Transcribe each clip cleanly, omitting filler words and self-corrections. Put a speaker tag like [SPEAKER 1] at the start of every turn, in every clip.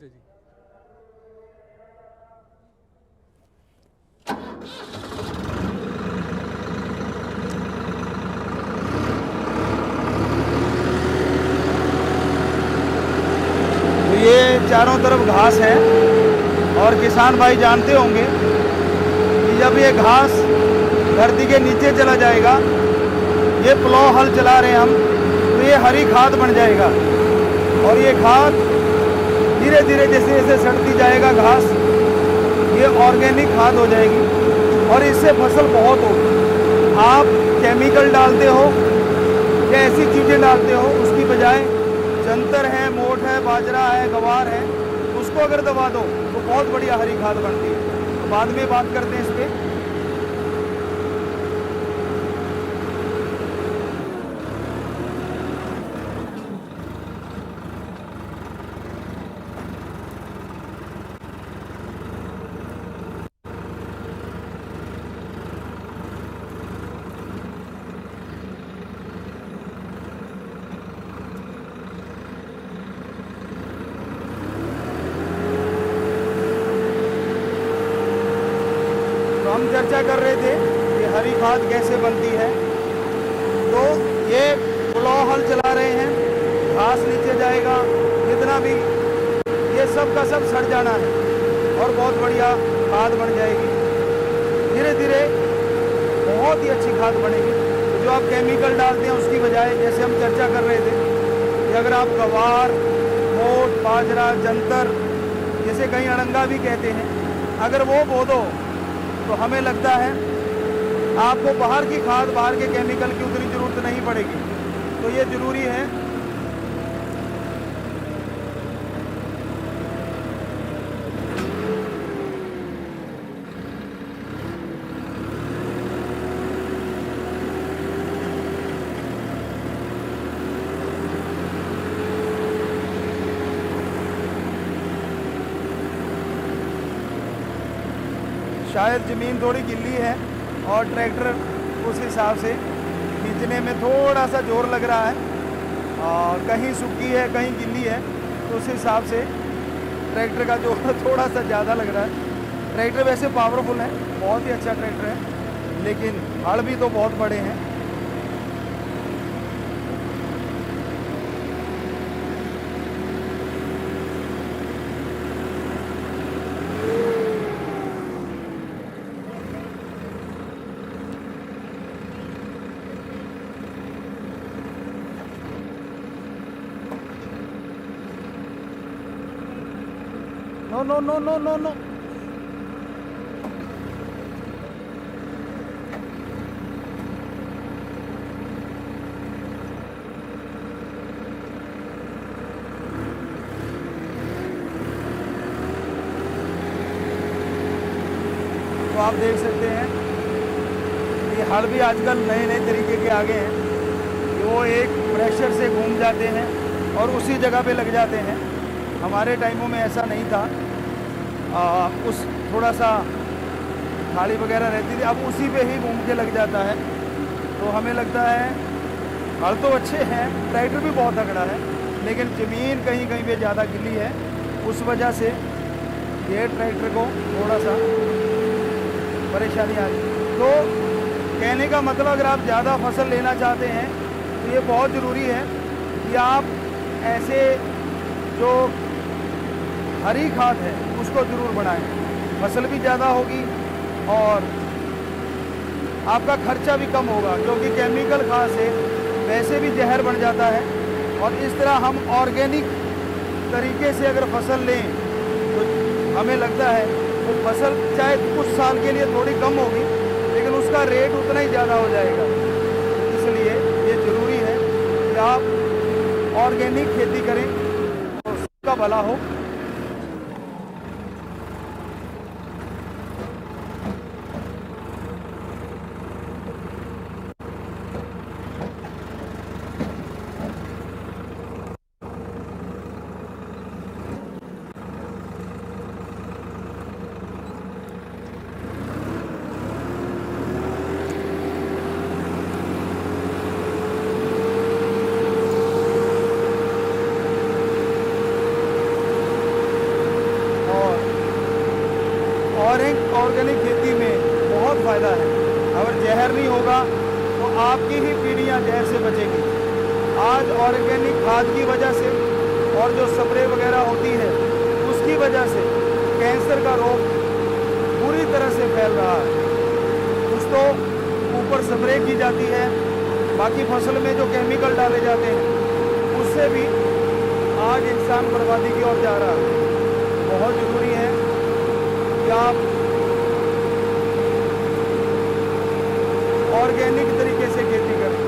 [SPEAKER 1] दे जी।
[SPEAKER 2] तो ये चारों तरफ घास है और किसान भाई जानते होंगे कि जब ये घास धरती के नीचे चला जाएगा, ये प्लॉ हल चला रहे हैं हम, तो ये हरी खाद बन जाएगा और ये खाद धीरे धीरे जैसे जैसे सड़ती जाएगा घास, ये ऑर्गेनिक खाद हो जाएगी और इससे फसल बहुत होगी। आप केमिकल डालते हो या ऐसी चीज़ें डालते हो, उसकी बजाय जंतर है, मोठ है, बाजरा है, गवार है, उसको अगर दबा दो तो बहुत बढ़िया हरी खाद बनती है। तो बाद में बात करते हैं इस पर। हम चर्चा कर रहे थे कि हरी खाद कैसे बनती है। तो ये प्लॉ हल चला रहे हैं, घास नीचे जाएगा, जितना भी ये सब का सब सड़ जाना है और बहुत बढ़िया खाद बन जाएगी। धीरे धीरे बहुत ही अच्छी खाद बनेगी। तो जो आप केमिकल डालते हैं उसकी बजाय, जैसे हम चर्चा कर रहे थे कि अगर आप गवार, मोठ, बाजरा, जंतर, जैसे कहीं अड़ंगा भी कहते हैं, अगर वो बो दो तो हमें लगता है आपको बाहर की खाद, बाहर के केमिकल की उतनी ज़रूरत नहीं पड़ेगी। तो ये ज़रूरी है। शायद ज़मीन थोड़ी गिल्ली है और ट्रैक्टर उस हिसाब से खींचने में थोड़ा सा जोर लग रहा है और कहीं सूखी है, कहीं गिल्ली है, तो उस हिसाब से ट्रैक्टर का जोर थोड़ा सा ज़्यादा लग रहा है। ट्रैक्टर वैसे पावरफुल है, बहुत ही अच्छा ट्रैक्टर है, लेकिन हड़ भी तो बहुत बड़े हैं। No no no no no no. तो आप देख सकते हैं ये हल भी आजकल नए नए तरीके के आगे हैं कि वो एक प्रेशर से घूम जाते हैं और उसी जगह पे लग जाते हैं। हमारे टाइमों में ऐसा नहीं था। उस थोड़ा सा खाड़ी वगैरह रहती थी, अब उसी पे ही घूम के लग जाता है। तो हमें लगता है हल तो अच्छे हैं, ट्रैक्टर भी बहुत तगड़ा है, लेकिन ज़मीन कहीं कहीं पे ज़्यादा गिली है, उस वजह से ये ट्रैक्टर को थोड़ा सा परेशानी आ रही। तो कहने का मतलब, अगर आप ज़्यादा फसल लेना चाहते हैं तो ये बहुत ज़रूरी है कि आप ऐसे जो हरी खाद है उसको ज़रूर बढ़ाएं। फसल भी ज़्यादा होगी और आपका खर्चा भी कम होगा, क्योंकि केमिकल खाद से वैसे भी जहर बन जाता है। और इस तरह हम ऑर्गेनिक तरीके से अगर फसल लें तो हमें लगता है वो फसल चाहे कुछ साल के लिए थोड़ी कम होगी, लेकिन उसका रेट उतना ही ज़्यादा हो जाएगा। इसलिए ये ज़रूरी है कि आप ऑर्गेनिक खेती करें तो सबका भला हो। और एक ऑर्गेनिक खेती में बहुत फ़ायदा है। अगर जहर नहीं होगा तो आपकी ही पीढ़ियाँ जहर से बचेगी। आज ऑर्गेनिक खाद की वजह से और जो स्प्रे वगैरह होती है उसकी वजह से कैंसर का रोग पूरी तरह से फैल रहा है। कुछ तो ऊपर स्प्रे की जाती है, बाकी फसल में जो केमिकल डाले जाते हैं उससे भी आज इंसान बर्बादी की ओर जा रहा है। बहुत ज़रूरी है कि आप ऑर्गेनिक तरीके से खेती करें।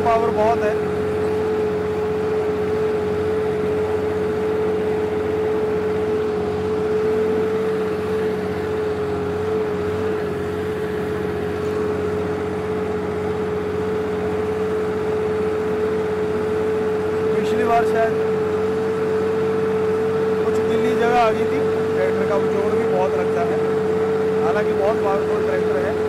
[SPEAKER 2] पावर बहुत है। पिछली बार शायद कुछ गिल्ली जगह आ गई थी। ट्रैक्टर का जोर भी बहुत रखता है, हालांकि बहुत पावरफुल ट्रैक्टर है।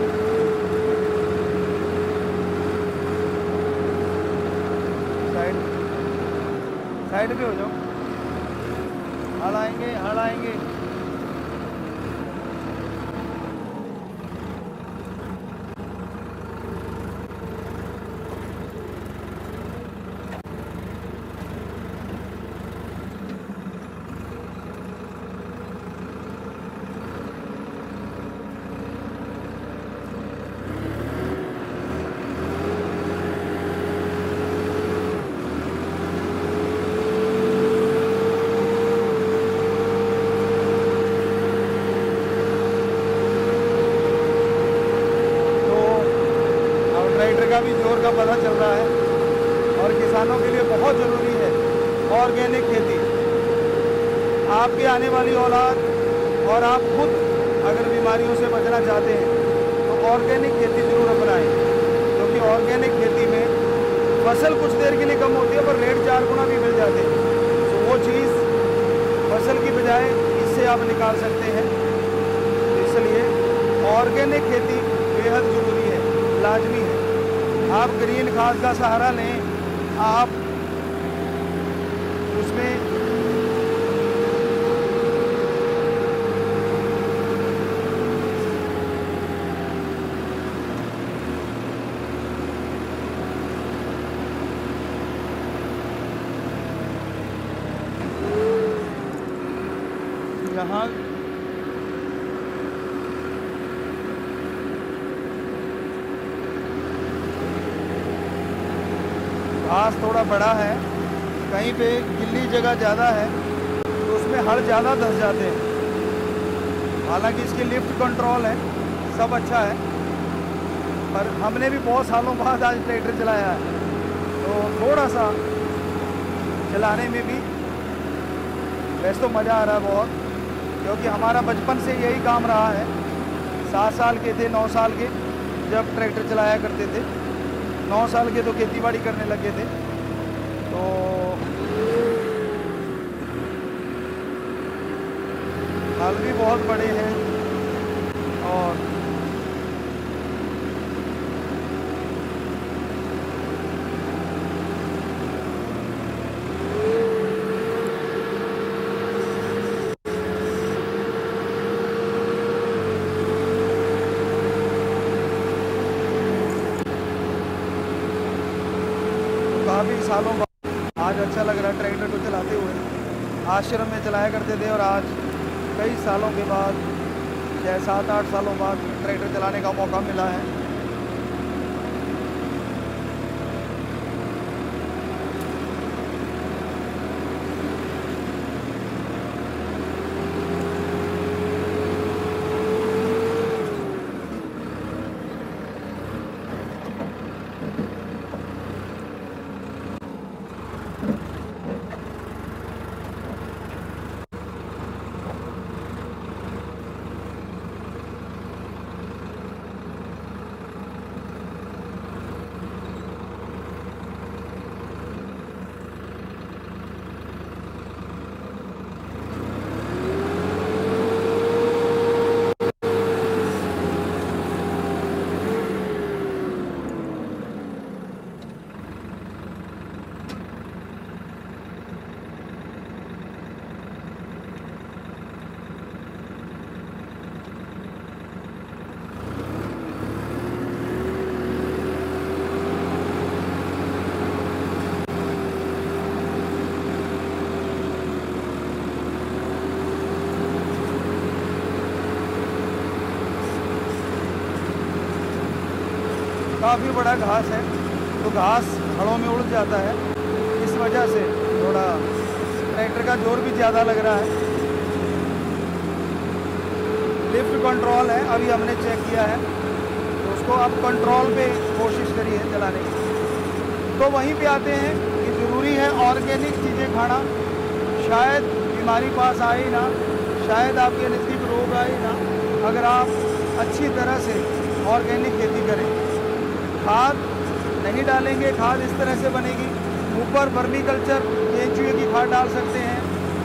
[SPEAKER 2] साइड पे हो जाओ, हल आएंगे हल आएंगे। का भी जोर का पता चल रहा है और किसानों के लिए बहुत ज़रूरी है ऑर्गेनिक खेती। आपकी आने वाली औलाद और आप खुद अगर बीमारियों से बचना चाहते हैं तो ऑर्गेनिक खेती ज़रूर अपनाएं, क्योंकि ऑर्गेनिक खेती में फसल कुछ देर के लिए कम होती है पर रेट 4 गुना भी मिल जाते हैं। तो वो चीज़ फसल की बजाय इससे आप निकाल सकते हैं। इसलिए ऑर्गेनिक खेती बेहद ज़रूरी है, लाजमी है। आप ग्रीन खाद का सहारा लें, आप उसमें यहाँ घास थोड़ा बड़ा है, कहीं पे गिल्ली जगह ज़्यादा है तो उसमें हल ज़्यादा धंस जाते हैं। हालांकि इसकी लिफ्ट कंट्रोल है, सब अच्छा है, पर हमने भी बहुत सालों बाद आज ट्रैक्टर चलाया है तो थोड़ा सा चलाने में भी वैसे तो मज़ा आ रहा है बहुत, क्योंकि हमारा बचपन से यही काम रहा है। 7 साल के थे, 9 साल के जब ट्रैक्टर चलाया करते थे। 9 साल के तो खेतीबाड़ी करने लगे थे। तो हल भी बहुत बड़े हैं और काफ़ी सालों बाद आज अच्छा लग रहा है ट्रैक्टर को चलाते हुए। आश्रम में चलाया करते थे और आज कई सालों के बाद, शायद 7-8 सालों बाद ट्रैक्टर चलाने का मौका मिला है। काफ़ी बड़ा घास है, तो घास हड़ों में उड़ जाता है, इस वजह से थोड़ा ट्रैक्टर का जोर भी ज़्यादा लग रहा है। लिफ्ट कंट्रोल है, अभी हमने चेक किया है, तो उसको आप कंट्रोल पे कोशिश करिए चलाने की। तो वहीं पे आते हैं कि ज़रूरी है ऑर्गेनिक चीज़ें खाना, शायद बीमारी पास आए ना, शायद आपके नज़दीक रोग आए ना, अगर आप अच्छी तरह से ऑर्गेनिक खेती करें। खाद नहीं डालेंगे, खाद इस तरह से बनेगी, ऊपर वर्मी कल्चर केंचुए की खाद डाल सकते हैं,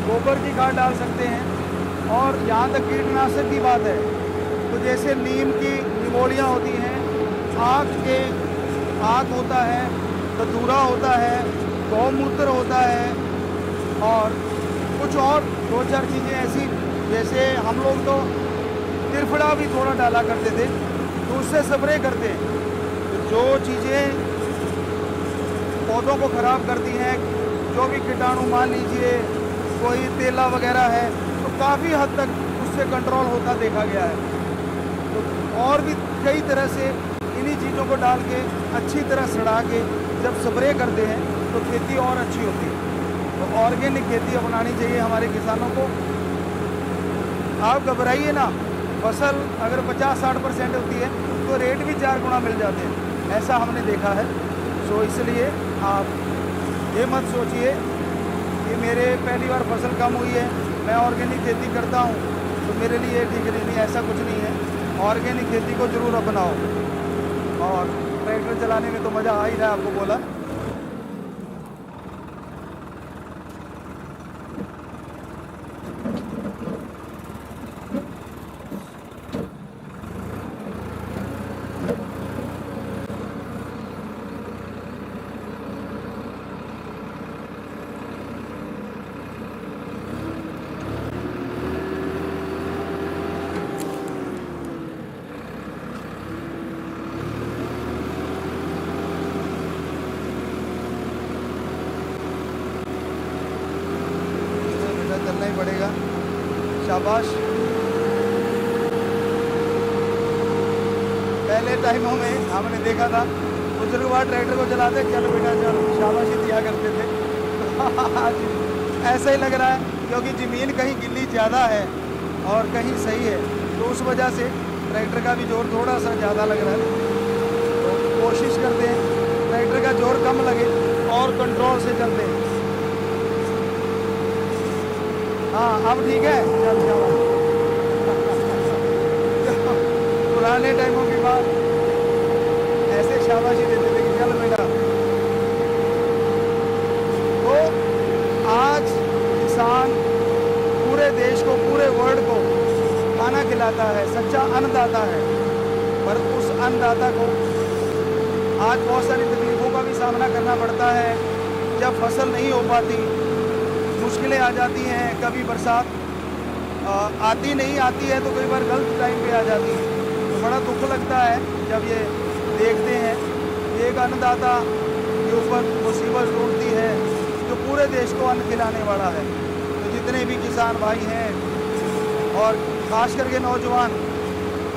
[SPEAKER 2] गोबर की खाद डाल सकते हैं। और यहाँ तक कीटनाशक की बात है, तो जैसे नीम की निगोलियाँ होती हैं, आँख होता है, धतूरा होता है, गौमूत्र होता है, और कुछ और 2-4 चीज़ें ऐसी, जैसे हम लोग तो तिरफड़ा भी थोड़ा डाला करते थे, तो उससे स्प्रे करते हैं। तो जो चीज़ें पौधों को ख़राब करती हैं, जो भी कीटाणु, मान लीजिए कोई तेला वगैरह है, तो काफ़ी हद तक उससे कंट्रोल होता देखा गया है। तो और भी कई तरह से इन्हीं चीज़ों को डाल के अच्छी तरह सड़ा के जब स्प्रे करते हैं तो खेती और अच्छी होती है। तो ऑर्गेनिक खेती अपनानी चाहिए हमारे किसानों को। आप घबराइए ना, फसल अगर 50-60% होती है तो रेट भी 4 गुना मिल जाते हैं, ऐसा हमने देखा है। सो इसलिए आप ये मत सोचिए कि मेरे पहली बार फसल कम हुई है, मैं ऑर्गेनिक खेती करता हूँ तो मेरे लिए ठीक नहीं, ऐसा कुछ नहीं है। ऑर्गेनिक खेती को ज़रूर अपनाओ, और ट्रैक्टर चलाने में तो मज़ा आ ही रहा है, आपको बोला। चलना ही पड़ेगा, शाबाश। पहले टाइमों में हमने देखा था बुजुर्ग बार ट्रैक्टर को चलाते, चल बेटा चल, शाबाशी दिया करते थे। आज ऐसा ही लग रहा है, क्योंकि ज़मीन कहीं गिल्ली ज़्यादा है और कहीं सही है, तो उस वजह से ट्रैक्टर का भी जोर थोड़ा सा ज़्यादा लग रहा है। तो कोशिश करते हैं ट्रैक्टर का जोर कम लगे और कंट्रोल से चलते हैं। हाँ, अब ठीक है, चल जाओ। पुराने टाइमों की बात, ऐसे शाबाशी देते थे कि चल बेटा। तो आज किसान पूरे देश को, पूरे वर्ल्ड को खाना खिलाता है, सच्चा अन्नदाता है। पर उस अन्नदाता को आज बहुत सारी तकलीफ़ों का भी सामना करना पड़ता है। जब फसल नहीं हो पाती, मुश्किलें आ जाती हैं, कभी बरसात आती नहीं आती है तो कई बार गलत टाइम पे आ जाती है, तो बड़ा दुख लगता है जब ये देखते हैं कि एक अन्नदाता के ऊपर मुसीबत टूटती है जो पूरे देश को अन्न खिलाने वाला है। तो जितने भी किसान भाई हैं और ख़ास करके नौजवान,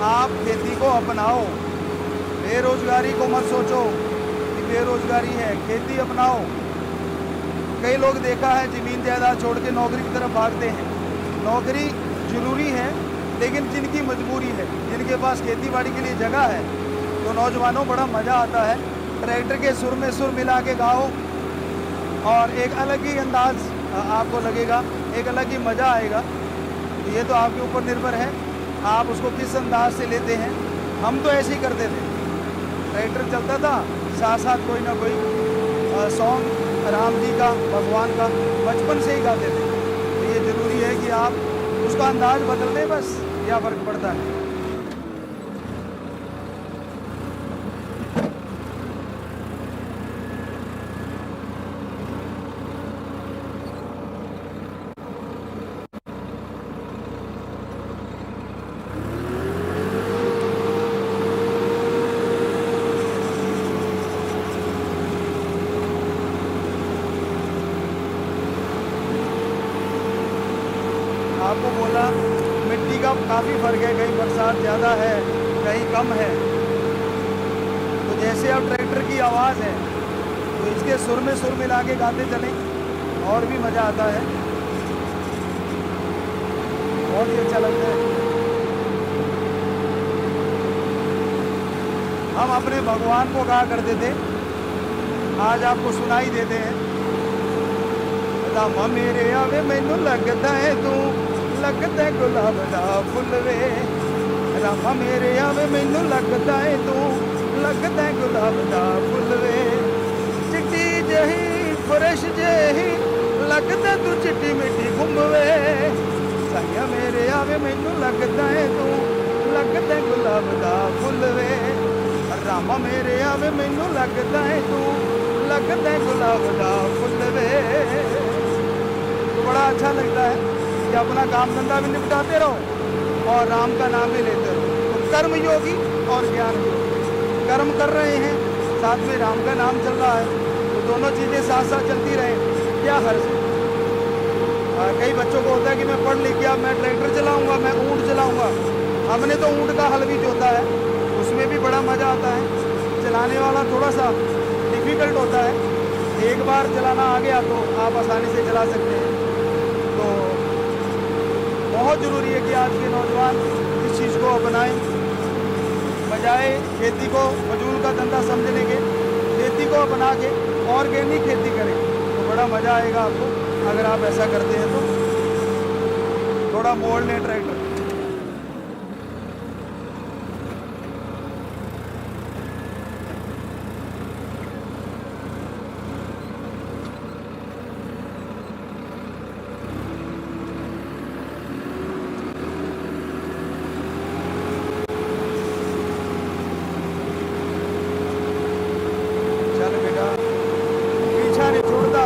[SPEAKER 2] आप खेती को अपनाओ, बेरोज़गारी को मत सोचो कि बेरोज़गारी है, खेती अपनाओ। कई लोग देखा है ज़मीन जायदाद छोड़ के नौकरी की तरफ भागते हैं। नौकरी ज़रूरी है, लेकिन जिनकी मजबूरी है, जिनके पास खेती बाड़ी के लिए जगह है, तो नौजवानों बड़ा मज़ा आता है। ट्रैक्टर के सुर में सुर मिला के गाओ और एक अलग ही अंदाज आपको लगेगा, एक अलग ही मज़ा आएगा। तो ये तो आपके ऊपर निर्भर है, आप उसको किस अंदाज से लेते हैं। हम तो ऐसे ही करते थे, ट्रैक्टर चलता था, साथ साथ कोई ना कोई सॉन्ग राम जी का, भगवान का बचपन से ही गाते थे। तो ये ज़रूरी है कि आप उसका अंदाज बदल दें, बस क्या फ़र्क पड़ता है। आपको बोला मिट्टी का काफ़ी फ़र्क है, कहीं बरसात ज़्यादा है, कहीं कम है। तो जैसे जैसे अब ट्रैक्टर की आवाज़ है तो इसके सुर में सुर मिला के गाते चलें और भी मज़ा आता है, बहुत ही अच्छा लगता है। हम अपने भगवान को कहा करते थे, आज आपको सुनाई देते हैं। रामा मेरे आवे मैनू लगता है तू, लगता है गुलाब दा फुल वे। रामा मेरे आवे मैनू लगता है तू, लगता है गुलाब दा फुल वे। चिट्टी जही फ्रेश जही लगता तू चिट्टी मिट्टी घुमवे। साइया मेरे आवे मैनू लगता है तू, लगता है गुलाब दा फुल वे। रामा मेरे आवे मैनू लगता है तू, लगता है गुलाब दा फुल वे। तो बड़ा अच्छा लगता है कि अपना काम धंधा भी निपटाते रहो और राम का नाम भी लेते रहो। तो कर्म योगी और ज्ञान योगी, कर्म कर रहे हैं साथ में राम का नाम चल रहा है, तो दोनों चीज़ें साथ साथ चलती रहें, क्या हर्ज है। कई बच्चों को होता है कि मैं पढ़ लिख गया, मैं ट्रैक्टर चलाऊंगा, मैं ऊँट चलाऊंगा। हमने तो ऊँट का हल भी जोता है, उसमें भी बड़ा मज़ा आता है। चलाने वाला थोड़ा सा डिफ़िकल्ट होता है, एक बार चलाना आ गया तो आप आसानी से चला सकते हैं। तो बहुत ज़रूरी है कि आज के नौजवान इस चीज़ को अपनाएं, बजाय खेती को फजूल का धंधा समझने के, खेती को अपना के ऑर्गेनिक खेती करें तो बड़ा मज़ा आएगा आपको। अगर आप ऐसा करते हैं तो थोड़ा मोड़ लें ट्रैक्टर।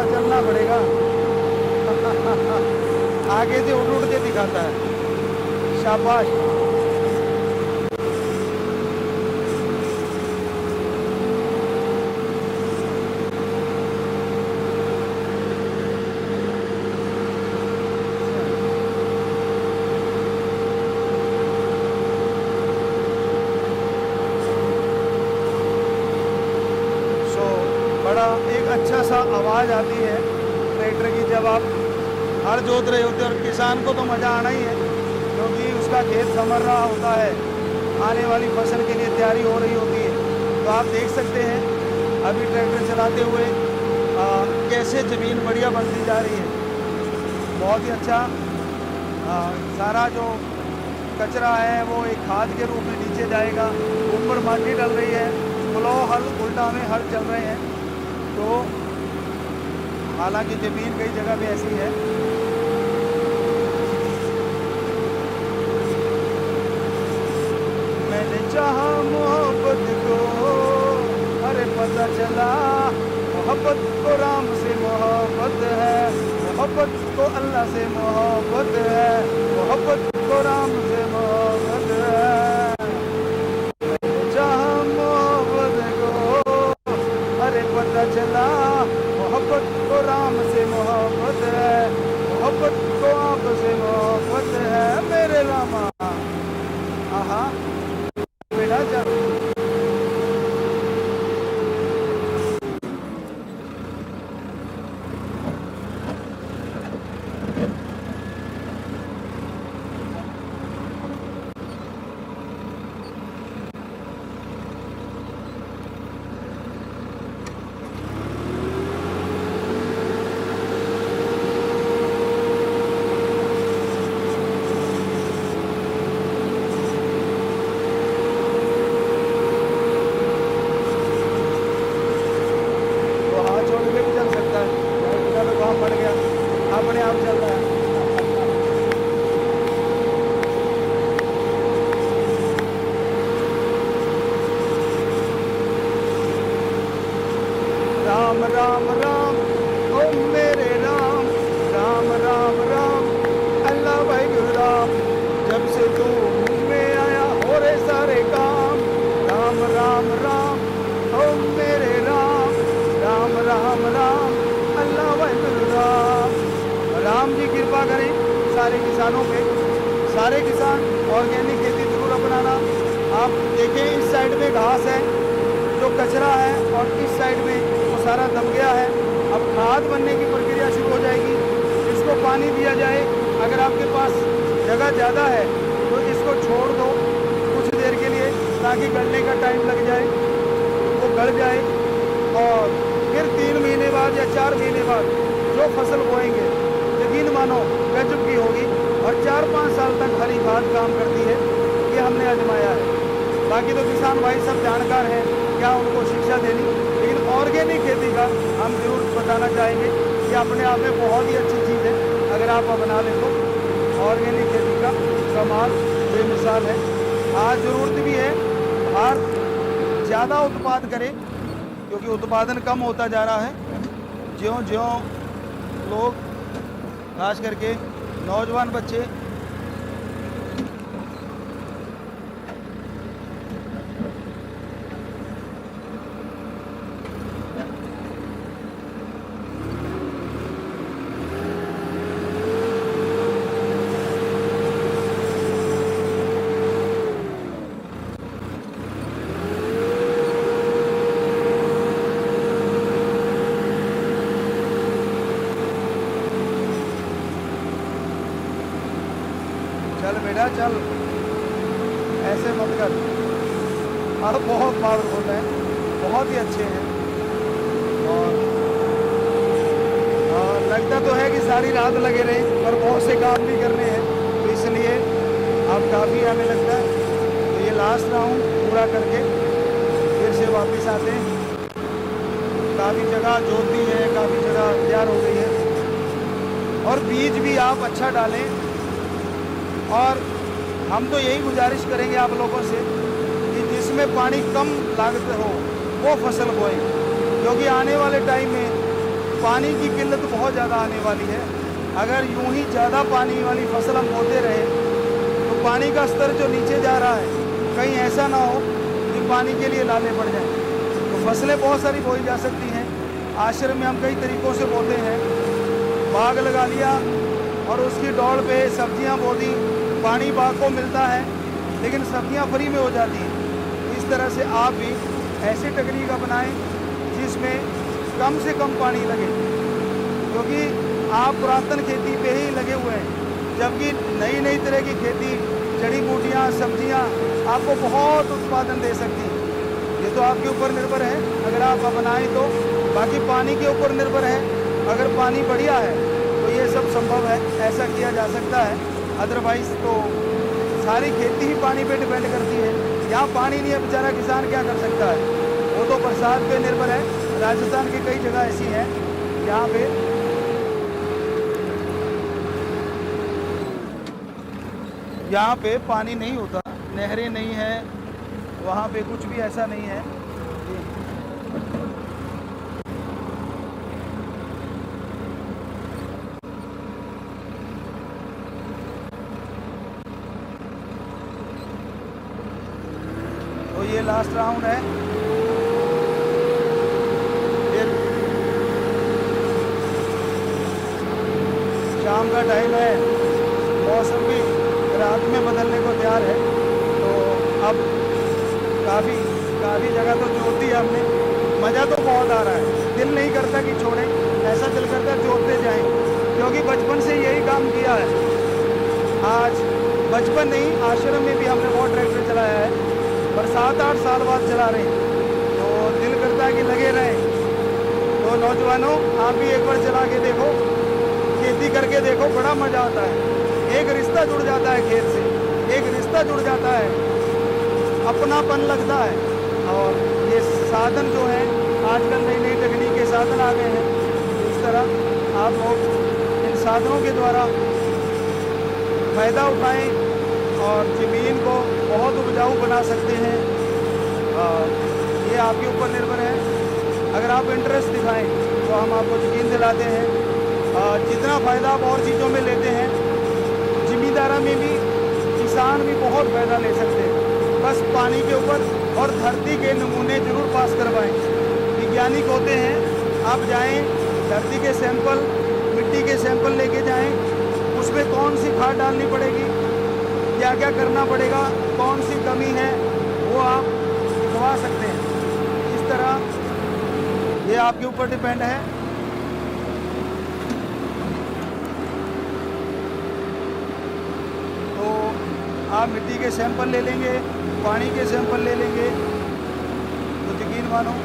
[SPEAKER 2] चलना पड़ेगा आगे से उठ उठ के दिखाता है, शाबाश। बड़ा एक अच्छा सा आवाज़ आती है ट्रैक्टर की जब आप हल जोत रहे होते हैं, और किसान को तो मज़ा आना ही है क्योंकि उसका खेत संवर रहा होता है, आने वाली फसल के लिए तैयारी हो रही होती है। तो आप देख सकते हैं अभी ट्रैक्टर चलाते हुए कैसे ज़मीन बढ़िया बनती जा रही है। बहुत ही अच्छा। सारा जो कचरा है वो एक खाद के रूप में नीचे जाएगा, ऊपर माटी डल रही है, प्लो हल उल्टा में हल चल रहे हैं। तो हालांकि ज़मीन कई जगह पे ऐसी है। मैंने चाहा मोहब्बत को, अरे पता चला मोहब्बत को राम से मोहब्बत है, मोहब्बत को अल्लाह से मोहब्बत है, मोहब्बत को राम से मोहब्बत है। मैंने चाहा मोहब्बत को, अरे पता चला मोहब्बत को राम से मोहब्बत है, मोहब्बत को आप से मोहब्बत है। मेरे रामा आहा बेटा चल। अपने आप चल रहा है। राम राम राम ओ मेरे राम, राम राम राम अल्लाह भाई गुरु राम। जब से तू में आया हो रे सारे काम। राम राम राम ओ मेरे राम, राम राम राम अल्लाह भाई गुरु राम। राम जी कृपा करें सारे किसानों पे, सारे किसान ऑर्गेनिक खेती जरूर अपनाना। आप देखें इस साइड में घास है जो कचरा है और इस साइड में वो सारा दब गया है। अब खाद बनने की प्रक्रिया शुरू हो जाएगी। इसको पानी दिया जाए। अगर आपके पास जगह ज़्यादा है तो इसको छोड़ दो कुछ देर के लिए, ताकि गलने का टाइम लग जाए, वो गल जाए। और फिर 3 महीने बाद या 4 महीने बाद जो फसल बोएंगे, यकीन मानो गजब की होगी। और 4-5 साल तक हरी खाद काम करती है। ये हमने आजमाया है। बाकी तो किसान भाई सब जानकार हैं, क्या उनको शिक्षा देनी। लेकिन ऑर्गेनिक खेती का हम जरूर बताना चाहेंगे कि अपने आप में बहुत ही अच्छी चीज़ है। अगर आप अपना लें तो ऑर्गेनिक खेती का कमाल बेमिसाल है। आज ज़रूरत भी है भारत ज़्यादा उत्पाद करे, क्योंकि उत्पादन कम होता जा रहा है। ज्यों-ज्यों लोग, खास करके नौजवान बच्चे, चल बेटा चल, ऐसे मत कर। आप बहुत पावरफुल हैं, बहुत ही अच्छे हैं। और लगता तो है कि सारी रात लगे रहे, पर बहुत से काम भी करने हैं, तो इसलिए अब काफ़ी हमें लगता है। तो ये लास्ट राउंड पूरा करके फिर से वापस आते हैं। काफ़ी जगह जोती है, काफ़ी जगह तैयार हो गई है। और बीज भी आप अच्छा डालें। और हम तो यही गुजारिश करेंगे आप लोगों से कि जिसमें पानी कम लागत हो वो फसल बोएं, क्योंकि आने वाले टाइम में पानी की किल्लत बहुत ज़्यादा आने वाली है। अगर यूं ही ज़्यादा पानी वाली फसल हम बोते रहे तो पानी का स्तर जो नीचे जा रहा है, कहीं ऐसा ना हो कि पानी के लिए लाने पड़ जाएं। तो फसलें बहुत सारी बोई जा सकती हैं। आश्रम में हम कई तरीक़ों से बोते हैं। बाग लगा लिया और उसकी डोर पे सब्जियां बो दी, पानी बाग को मिलता है, लेकिन सब्जियां फ्री में हो जाती हैं। इस तरह से आप भी ऐसी तकनीक अपनाएं जिसमें कम से कम पानी लगे, क्योंकि आप पुरातन खेती पे ही लगे हुए हैं, जबकि नई नई तरह की खेती, जड़ी बूटियाँ, सब्जियाँ आपको बहुत उत्पादन दे सकती हैं। ये तो आपके ऊपर निर्भर है, अगर आप अपनाएं तो। बाकी पानी के ऊपर निर्भर है। अगर पानी बढ़िया है तो ये सब संभव है, ऐसा किया जा सकता है। अदरवाइज़ तो सारी खेती ही पानी पे डिपेंड करती है। यहाँ पानी नहीं है, बेचारा किसान क्या कर सकता है? वो तो बरसात पे निर्भर है। राजस्थान की कई जगह ऐसी हैं यहाँ पे पानी नहीं होता, नहरें नहीं है, वहाँ पे कुछ भी ऐसा नहीं है। तो ये लास्ट राउंड है। फिर शाम का टाइम है, मौसम भी रात में बदलने को तैयार है। तो अब काफ़ी जगह तो जोती है हमने। मज़ा तो बहुत आ रहा है, दिल नहीं करता कि छोड़ें, ऐसा दिल करता है जोतते जाएं, क्योंकि बचपन से यही काम किया है। आज बचपन नहीं, आश्रम में भी हमने बहुत ट्रैक्टर चलाया है, पर 7-8 साल बाद चला रहे हैं, तो दिल करता है कि लगे रहें। तो नौजवानों, आप भी एक बार चला के देखो, खेती करके देखो, बड़ा मज़ा आता है। एक रिश्ता जुड़ जाता है खेत से, एक रिश्ता जुड़ जाता है, अपनापन लगता है। और ये साधन जो हैं, आजकल नई नई तकनीक के साधन आ गए हैं। इस तरह आप लोग इन साधनों के द्वारा फ़ायदा उठाएं और ज़मीन को बहुत उपजाऊ बना सकते हैं। ये आपके ऊपर निर्भर है। अगर आप इंटरेस्ट दिखाएं तो हम आपको यकीन दिलाते हैं जितना फ़ायदा आप और चीज़ों में लेते हैं, ज़मींदारा में भी किसान भी बहुत फ़ायदा ले सकते हैं। बस पानी के ऊपर और धरती के नमूने ज़रूर पास करवाएं। वैज्ञानिक होते हैं, आप जाएं, धरती के सैंपल, मिट्टी के सैंपल लेके जाएं, उसमें कौन सी खाद डालनी पड़ेगी, क्या क्या करना पड़ेगा, कौन सी कमी है, वो आप दिखवा सकते हैं। इस ये आपके ऊपर डिपेंड है। तो आप मिट्टी के सैंपल ले लेंगे, पानी के सैंपल ले लेंगे, तो यकीन मानो